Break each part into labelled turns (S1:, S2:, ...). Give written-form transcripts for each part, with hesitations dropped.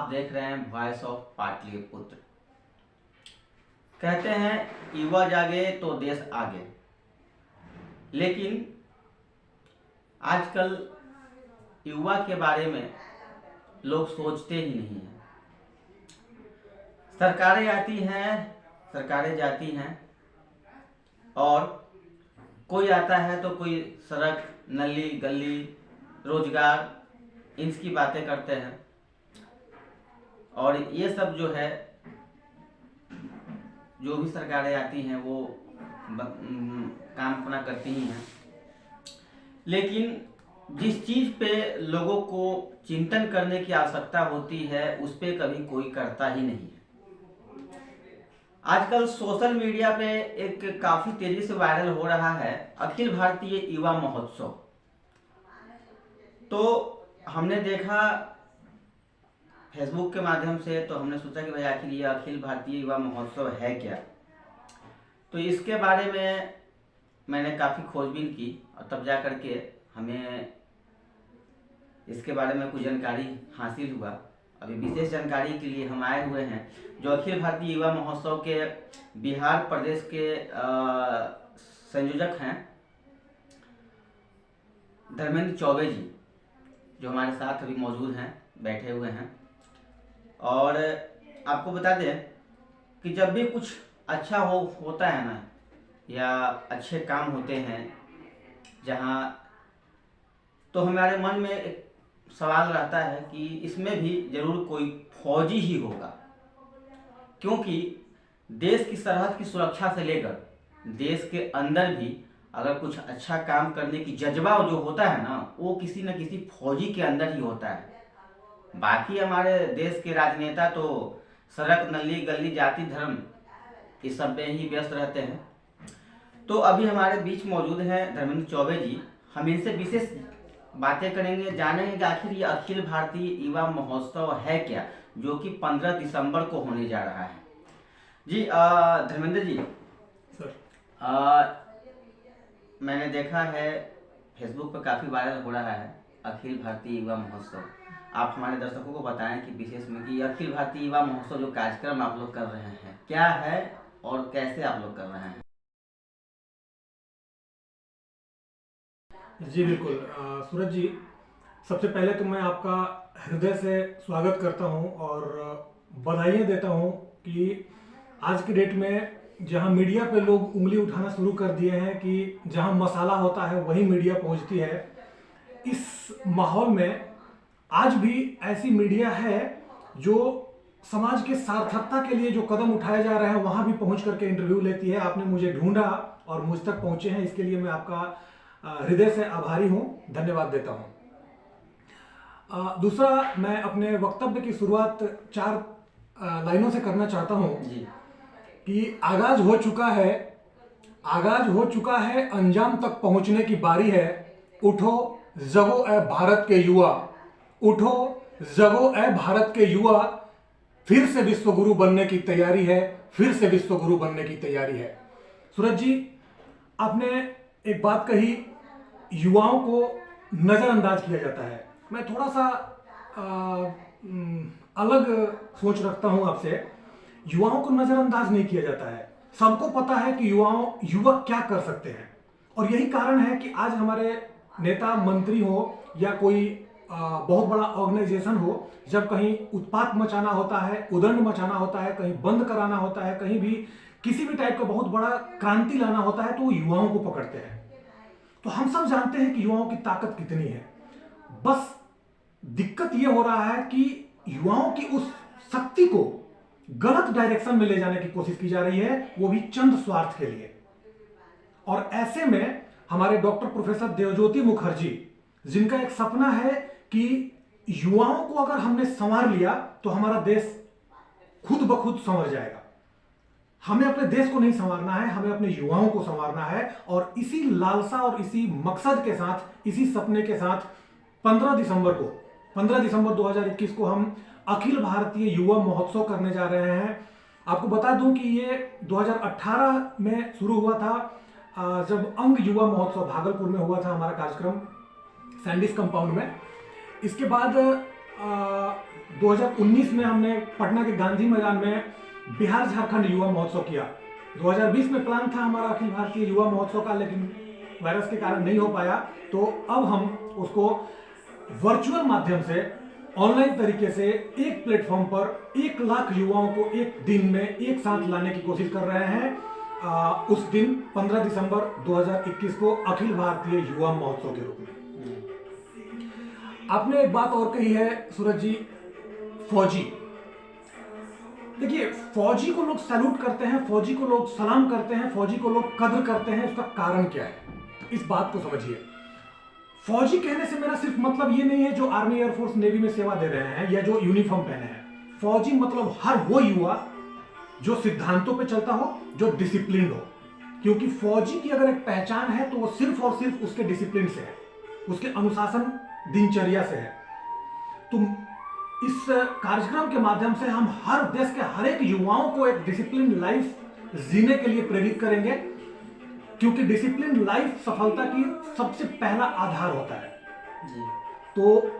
S1: आप देख रहे हैं वॉइस ऑफ पाटलिपुत्र। कहते हैं युवा जागे तो देश आगे, लेकिन आजकल युवा के बारे में लोग सोचते ही नहीं हैं। सरकारें आती हैं, सरकारें जाती हैं, और कोई आता है तो कोई सड़क, नली, गली, रोजगार, इनकी बातें करते हैं। और ये सब जो है, जो भी सरकारें आती हैं वो काम अपना करती ही हैं, लेकिन जिस चीज़ पे लोगों को चिंतन करने की आवश्यकता होती है उस पे कभी कोई करता ही नहीं है। आजकल सोशल मीडिया पे एक काफ़ी तेज़ी से वायरल हो रहा है अखिल भारतीय युवा महोत्सव। तो हमने देखा फेसबुक के माध्यम से, तो हमने सोचा कि भाई आखिर ये अखिल भारतीय युवा महोत्सव है क्या। तो इसके बारे में मैंने काफ़ी खोजबीन की और तब जा कर के हमें इसके बारे में कुछ जानकारी हासिल हुआ। अभी विशेष जानकारी के लिए हम आए हुए हैं जो अखिल भारतीय युवा महोत्सव के बिहार प्रदेश के संयोजक हैं धर्मेंद्र चौबे जी, जो हमारे साथ अभी मौजूद हैं, बैठे हुए हैं। और आपको बता दें कि जब भी कुछ अच्छा होता है ना, या अच्छे काम होते हैं जहाँ, तो हमारे मन में एक सवाल रहता है कि इसमें भी जरूर कोई फौजी ही होगा, क्योंकि देश की सरहद की सुरक्षा से लेकर देश के अंदर भी अगर कुछ अच्छा काम करने की जज्बा जो होता है ना, वो किसी न किसी फौजी के अंदर ही होता है। बाकी हमारे देश के राजनेता तो सड़क, नली, गली, जाति, धर्म इस सब में ही व्यस्त रहते हैं। तो अभी हमारे बीच मौजूद हैं धर्मेंद्र चौबे जी। हम इनसे विशेष बातें करेंगे, जानेंगे कि आखिर ये अखिल भारतीय युवा महोत्सव है क्या, जो कि 15 दिसंबर को होने जा रहा है। जी धर्मेंद्र जी सर, मैंने देखा है फेसबुक पर काफ़ी वायरल हो रहा है अखिल भारतीय युवा महोत्सव। आप हमारे दर्शकों को बताएं कि विशेष में कि अखिल भारतीय युवा महोत्सव जो कार्यक्रम आप लोग कर रहे हैं क्या है और कैसे आप लोग कर रहे हैं।
S2: जी बिल्कुल सूरज जी, सबसे पहले तो मैं आपका हृदय से स्वागत करता हूं और बधाइयाँ देता हूं कि आज की डेट में जहां मीडिया पे लोग उंगली उठाना शुरू कर दिए हैं कि जहां मसाला होता है वही मीडिया पहुंचती है, इस माहौल में आज भी ऐसी मीडिया है जो समाज के सार्थकता के लिए जो कदम उठाए जा रहे हैं वहां भी पहुंच करके इंटरव्यू लेती है। आपने मुझे ढूंढा और मुझ तक पहुंचे हैं, इसके लिए मैं आपका हृदय से आभारी हूं, धन्यवाद देता हूं। दूसरा, मैं अपने वक्तव्य की शुरुआत 4 लाइनों से करना चाहता हूं कि आगाज हो चुका है, अंजाम तक पहुंचने की बारी है। उठो जगो ए भारत के युवा, उठो जगो ए भारत के युवा, फिर से विश्वगुरु बनने की तैयारी है, फिर से विश्वगुरु बनने की तैयारी है। सूरज जी, आपने एक बात कही, युवाओं को नजरअंदाज किया जाता है। मैं थोड़ा सा अलग सोच रखता हूं आपसे। युवाओं को नजरअंदाज नहीं किया जाता है। सबको पता है कि युवक क्या कर सकते हैं, और यही कारण है कि आज हमारे नेता, मंत्री हो या कोई बहुत बड़ा ऑर्गेनाइजेशन हो, जब कहीं उत्पात मचाना होता है, उदंड मचाना होता है, कहीं बंद कराना होता है, कहीं भी किसी भी टाइप का बहुत बड़ा क्रांति लाना होता है, तो वो युवाओं को पकड़ते हैं। तो हम सब जानते हैं कि युवाओं की ताकत कितनी है। बस दिक्कत यह हो रहा है कि युवाओं की उस शक्ति को गलत डायरेक्शन में ले जाने की कोशिश की जा रही है, वो भी चंद स्वार्थ के लिए। और ऐसे में हमारे डॉक्टर प्रोफेसर देवज्योति मुखर्जी, जिनका एक सपना है कि युवाओं को अगर हमने संवार लिया तो हमारा देश खुद ब खुद संवर जाएगा। हमें अपने देश को नहीं संवारना है, हमें अपने युवाओं को संवारना है। और इसी लालसा और इसी मकसद के साथ, इसी सपने के साथ 15 दिसंबर 2021 को हम अखिल भारतीय युवा महोत्सव करने जा रहे हैं। आपको बता दूं कि ये 2018 में शुरू हुआ था, जब अंग युवा महोत्सव भागलपुर में हुआ था हमारा कार्यक्रम, सैंडिस कंपाउंड में। इसके बाद 2019 में हमने पटना के गांधी मैदान में बिहार झारखंड युवा महोत्सव किया। 2020 में प्लान था हमारा अखिल भारतीय युवा महोत्सव का, लेकिन वायरस के कारण नहीं हो पाया। तो अब हम उसको वर्चुअल माध्यम से, ऑनलाइन तरीके से एक प्लेटफॉर्म पर 1 लाख युवाओं को एक दिन में एक साथ लाने की कोशिश कर रहे हैं। उस दिन 15 दिसंबर 2021 को अखिल भारतीय युवा महोत्सव के रूप में। आपने एक बात और कही है सूरज जी, फौजी। देखिए, फौजी को लोग सैल्यूट करते हैं, फौजी को लोग सलाम करते हैं, फौजी को लोग कद्र करते हैं। उसका कारण क्या है, इस बात को समझिए। फौजी कहने से मेरा सिर्फ मतलब ये नहीं है जो आर्मी, एयरफोर्स, नेवी में सेवा दे रहे हैं या जो यूनिफॉर्म पहने हैं। फौजी मतलब हर वो युवा जो सिद्धांतों पे चलता हो, जो डिसिप्लिन हो। क्योंकि फौजी की अगर एक पहचान है तो वो सिर्फ और सिर्फ उसके डिसिप्लिन से है, उसके अनुशासन दिनचर्या से है। तो इस कार्यक्रम के माध्यम से हम हर देश के हर एक युवाओं को एक डिसिप्लिन लाइफ जीने के लिए प्रेरित करेंगे, क्योंकि डिसिप्लिन लाइफ सफलता की सबसे पहला आधार होता है
S1: जी।
S2: तो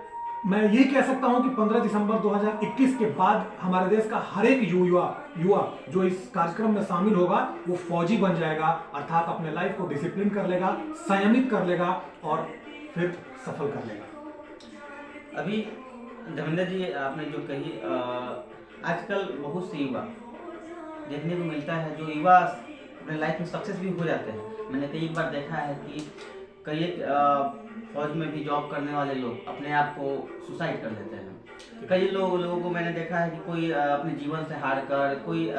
S2: मैं यही कह सकता हूं कि 15 दिसंबर 2021 के बाद हमारे देश का हर एक युवा जो इस कार्यक्रम में शामिल होगा वो फौजी बन जाएगा, अर्थात अपने लाइफ को डिसिप्लिन कर लेगा, संयमित कर लेगा और फिर सफल कर लेगा।
S1: अभी धर्मेंद्र जी, आपने जो कही, आजकल बहुत से युवा देखने को मिलता है जो युवा अपने लाइफ में सक्सेस भी हो जाते हैं। मैंने कई बार देखा है कि कई फौज में भी जॉब करने वाले लोग अपने आप को सुसाइड कर लेते हैं। कई लोगों को मैंने देखा है कि कोई अपने जीवन से हार कर, कोई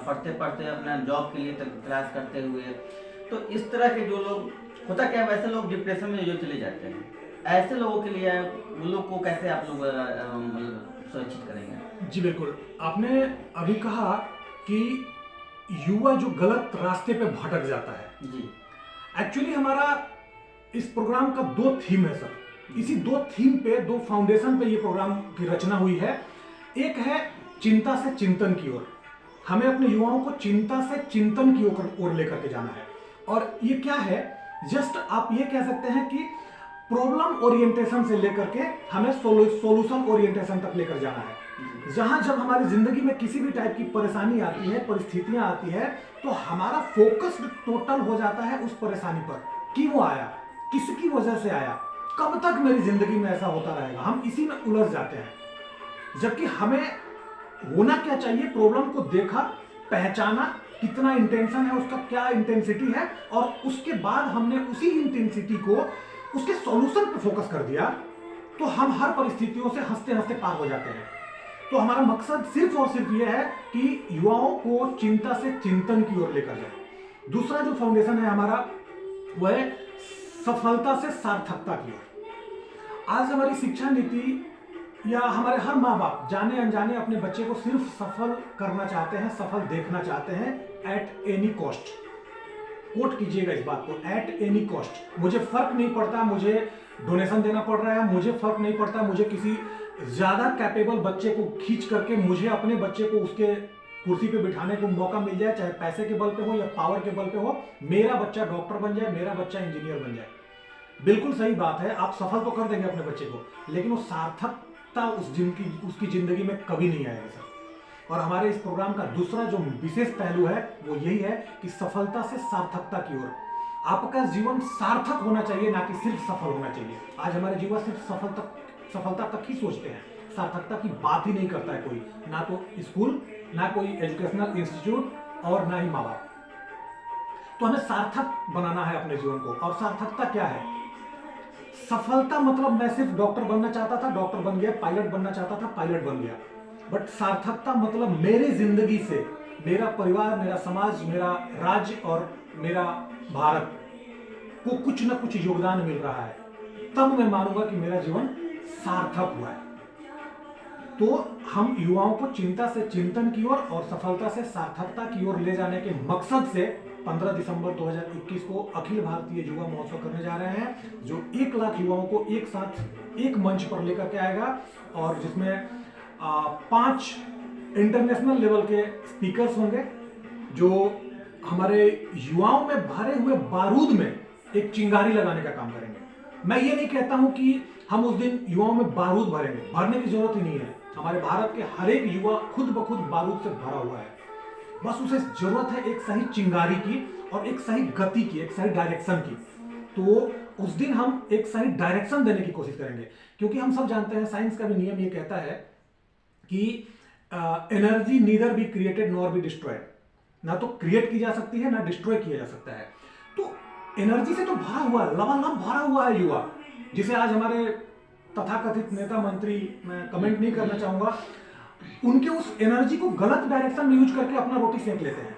S1: पढ़ते पढ़ते अपना जॉब के लिए तलाश करते हुए, तो इस तरह के जो लोग, होता क्या, वैसे लोग डिप्रेशन में जो चले जाते हैं। ऐसे लोगों के लिए उन लोग को कैसे आप लोग सुरक्षित करेंगे?
S2: जी बिल्कुल, आपने अभी कहा कि युवा जो गलत रास्ते पे भटक जाता है
S1: जी।
S2: एक्चुअली हमारा इस प्रोग्राम का 2 थीम है सर। इसी 2 थीम पे, 2 फाउंडेशन पे ये प्रोग्राम की रचना हुई है। एक है चिंता से चिंतन की ओर। हमें अपने युवाओं को चिंता से चिंतन की ओर लेकर के जाना है। और ये क्या है, जस्ट आप ये कह सकते हैं कि प्रॉब्लम ओरिएंटेशन से लेकर के हमें सॉल्यूशन ओरिएंटेशन तक लेकर जाना है। जहां जब हमारी जिंदगी में किसी भी टाइप की परेशानी आती है, परिस्थितियां आती है, तो हमारा फोकस टोटल हो जाता है उस परेशानी पर कि वो आया, किसकी वजह से आया, कब तक मेरी जिंदगी में ऐसा होता रहेगा। हम इसी में उलझ जाते हैं। जबकि हमें होना क्या चाहिए, प्रॉब्लम को देखा, पहचाना, कितना इंटेंशन है उसका, क्या इंटेंसिटी है, और उसके बाद हमने उसी इंटेंसिटी को उसके सॉल्यूशन पे फोकस कर दिया, तो हम हर परिस्थितियों से हंसते हंसते पार हो जाते हैं। तो हमारा मकसद सिर्फ और सिर्फ यह है कि युवाओं को चिंता से चिंतन की ओर लेकर जाए। दूसरा जो फाउंडेशन है हमारा, वह है सफलता से सार्थकता की ओर। आज हमारी शिक्षा नीति या हमारे हर माँ बाप जाने अनजाने अपने बच्चे को सिर्फ सफल करना चाहते हैं, सफल देखना चाहते हैं, एट एनी कॉस्ट। कोट कीजिएगा इस बात को, एट एनी कॉस्ट। मुझे फर्क नहीं पड़ता मुझे डोनेशन देना पड़ रहा है, मुझे फर्क नहीं पड़ता मुझे किसी ज्यादा कैपेबल बच्चे को खींच करके मुझे अपने बच्चे को उसके कुर्सी पे बिठाने को मौका मिल जाए, चाहे पैसे के बल पे हो या पावर के बल पे हो। मेरा बच्चा डॉक्टर बन जाए, मेरा बच्चा इंजीनियर बन जाए। बिल्कुल सही बात है, आप सफल तो कर देंगे अपने बच्चे को, लेकिन वो सार्थकता उसकी जिंदगी में कभी नहीं आएगी सर। और हमारे इस प्रोग्राम का दूसरा जो विशेष पहलू है वो यही है कि सफलता से सार्थकता की ओर। आपका जीवन सार्थक होना चाहिए, ना कि सिर्फ सफल होना चाहिए। आज हमारे जीवन सिर्फ सफलता तक ही सोचते हैं, सार्थकता की बात ही नहीं करता है कोई, ना तो स्कूल, ना कोई एजुकेशनल इंस्टीट्यूट और ना ही माँ बाप। तो हमें सार्थक बनाना है अपने जीवन को। और सार्थकता क्या है? सफलता मतलब मैं सिर्फ डॉक्टर बनना चाहता था, डॉक्टर बन गया, पायलट बनना चाहता था, पायलट बन गया। बट सार्थकता मतलब मेरी जिंदगी से मेरा परिवार, मेरा समाज, मेरा राज्य और मेरा भारत को कुछ ना कुछ योगदान मिल रहा है, तब मैं मानूंगा कि मेरा जीवन सार्थक हुआ है। तो हम युवाओं को चिंता से चिंतन की ओर और सफलता से सार्थकता की ओर ले जाने के मकसद से 15 दिसंबर 2021 को अखिल भारतीय युवा महोत्सव करने जा रहे हैं, जो 1 लाख युवाओं को एक साथ एक मंच पर लेकर के आएगा, और जिसमें 5 इंटरनेशनल लेवल के स्पीकर्स होंगे जो हमारे युवाओं में भरे हुए बारूद में एक चिंगारी लगाने का काम करेंगे। मैं ये नहीं कहता हूं कि हम उस दिन युवाओं में बारूद भरेंगे, भरने की जरूरत ही नहीं है। हमारे भारत के हर एक युवा खुद ब खुद बारूद से भरा हुआ है, बस उसे जरूरत है एक सही चिंगारी की और एक सही गति की, एक सही डायरेक्शन की। तो उस दिन हम एक सही डायरेक्शन देने की कोशिश करेंगे, क्योंकि हम सब जानते हैं साइंस का भी नियम ये कहता है कि energy neither be created nor be destroyed, ना तो क्रिएट की जा सकती है ना डिस्ट्रॉय किया जा सकता है। तो एनर्जी से तो भरा हुआ है, लबालब भरा हुआ है युवा, जिसे आज हमारे तथाकथित नेता मंत्री, मैं कमेंट नहीं करना चाहूंगा, उनके उस एनर्जी को गलत डायरेक्शन में यूज करके अपना रोटी सेंक लेते हैं।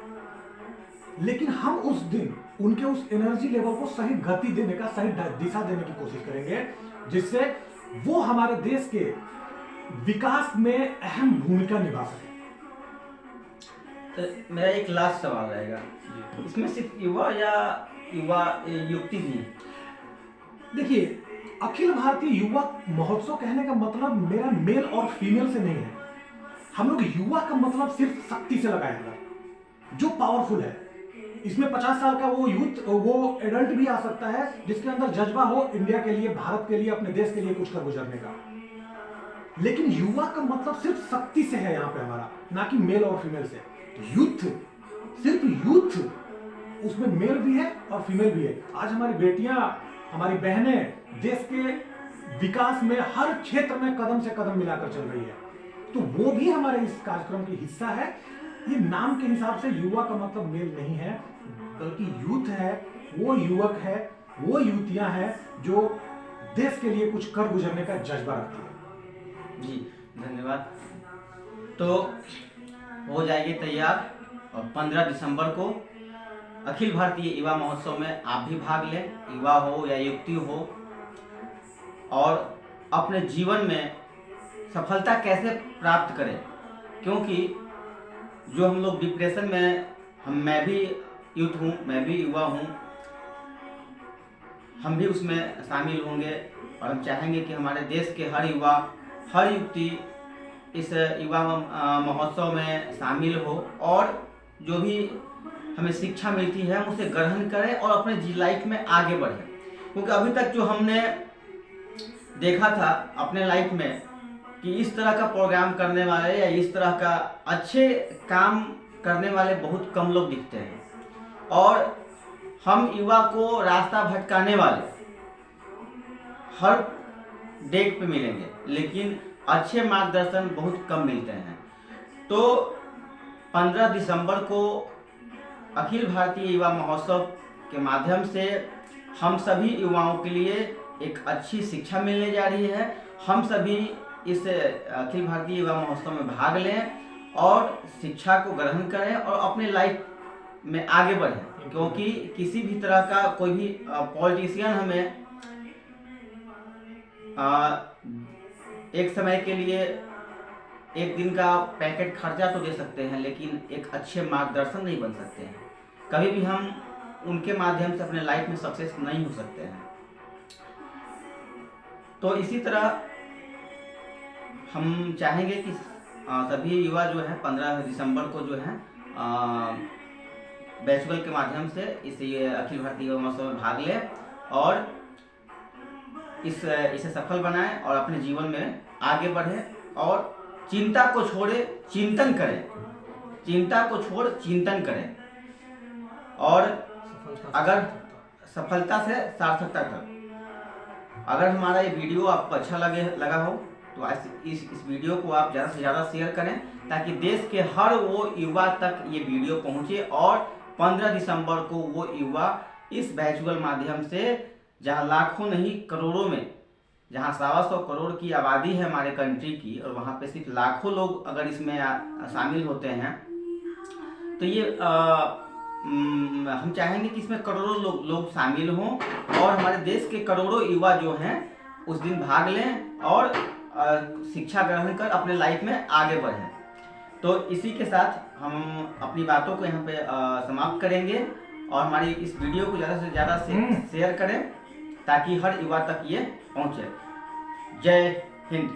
S2: लेकिन हम उस दिन उनके उस एनर्जी लेवल को सही गति देने का, सही दिशा देने की कोशिश करेंगे, जिससे वो हमारे देश के विकास में अहम भूमिका निभा सके।
S1: तो मेरा एक लास्ट सवाल रहेगा, इसमें सिर्फ युवा या युवा युवती भी है?
S2: देखिए, अखिल भारतीय युवा महोत्सव कहने का मतलब मेरा मेल और फीमेल से नहीं है। हम लोग युवा का मतलब सिर्फ शक्ति से लगाया हुआ, जो पावरफुल है। इसमें 50 साल का वो यूथ, वो एडल्ट भी आ सकता है जिसके अंदर जज्बा हो इंडिया के लिए, भारत के लिए, अपने देश के लिए कुछ कर गुजरने का। लेकिन युवा का मतलब सिर्फ शक्ति से है यहाँ पे हमारा, ना कि मेल और फीमेल से। यूथ, सिर्फ यूथ, उसमें मेल भी है और फीमेल भी है। आज हमारी बेटियां, हमारी बहनें देश के विकास में हर क्षेत्र में कदम से कदम मिलाकर चल रही है, तो वो भी हमारे इस कार्यक्रम की हिस्सा है। ये नाम के हिसाब से युवा का मतलब मेल नहीं है, बल्कि यूथ है, वो युवक है, वो युवतियां हैं जो देश के लिए कुछ कर गुजरने का जज्बा रखती है।
S1: जी धन्यवाद। तो हो जाएगी तैयार, और 15 दिसंबर को अखिल भारतीय युवा महोत्सव में आप भी भाग लें, युवा हो या युवती हो, और अपने जीवन में सफलता कैसे प्राप्त करें। क्योंकि जो हम लोग डिप्रेशन में, मैं भी यूथ हूँ, मैं भी युवा हूँ, हम भी उसमें शामिल होंगे, और हम चाहेंगे कि हमारे देश के हर युवा, हर युवती इस युवा महोत्सव में शामिल हो, और जो भी हमें शिक्षा मिलती है हम उसे ग्रहण करें और अपने लाइफ में आगे बढ़ें। क्योंकि अभी तक जो हमने देखा था अपने लाइफ में कि इस तरह का प्रोग्राम करने वाले या इस तरह का अच्छे काम करने वाले बहुत कम लोग दिखते हैं, और हम युवा को रास्ता भटकाने वाले हर डेग पे मिलेंगे, लेकिन अच्छे मार्गदर्शन बहुत कम मिलते हैं। तो 15 दिसंबर को अखिल भारतीय युवा महोत्सव के माध्यम से हम सभी युवाओं के लिए एक अच्छी शिक्षा मिलने जा रही है। हम सभी इस अखिल भारतीय युवा महोत्सव में भाग लें और शिक्षा को ग्रहण करें और अपने लाइफ में आगे बढ़ें। क्योंकि किसी भी तरह का कोई भी पॉलिटिशियन हमें एक समय के लिए एक दिन का पैकेट खर्चा तो दे सकते हैं, लेकिन एक अच्छे मार्गदर्शन नहीं बन सकते हैं। कभी भी हम उनके माध्यम से अपने लाइफ में सक्सेस नहीं हो सकते हैं। तो इसी तरह हम चाहेंगे कि सभी युवा जो है 15 दिसंबर को जो है बैचुअल के माध्यम से इस अखिल भारतीय युवा महोत्सव में भाग लें और इसे सफल बनाएं और अपने जीवन में आगे बढ़ें, और चिंता को छोड़े चिंतन करें, चिंता को छोड़ चिंतन करें, और अगर सफलता से सार्थकता तक। अगर हमारा ये वीडियो आपको अच्छा लगा हो तो इस वीडियो को आप ज़्यादा से ज़्यादा शेयर करें, ताकि देश के हर वो युवा तक ये वीडियो पहुंचे, और 15 दिसंबर को वो युवा इस वर्चुअल माध्यम से, जहां लाखों नहीं करोड़ों में, जहां 125 करोड़ की आबादी है हमारे कंट्री की, और वहां पे सिर्फ लाखों लोग अगर इसमें शामिल होते हैं, तो ये हम चाहेंगे कि इसमें करोड़ों लोग शामिल हों, और हमारे देश के करोड़ों युवा जो हैं उस दिन भाग लें और शिक्षा ग्रहण कर अपने लाइफ में आगे बढ़ें। तो इसी के साथ हम अपनी बातों को यहाँ पे समाप्त करेंगे, और हमारी इस वीडियो को ज़्यादा से ज़्यादा शेयर करें ताकि हर युवा तक ये पहुँचे। जय हिंद।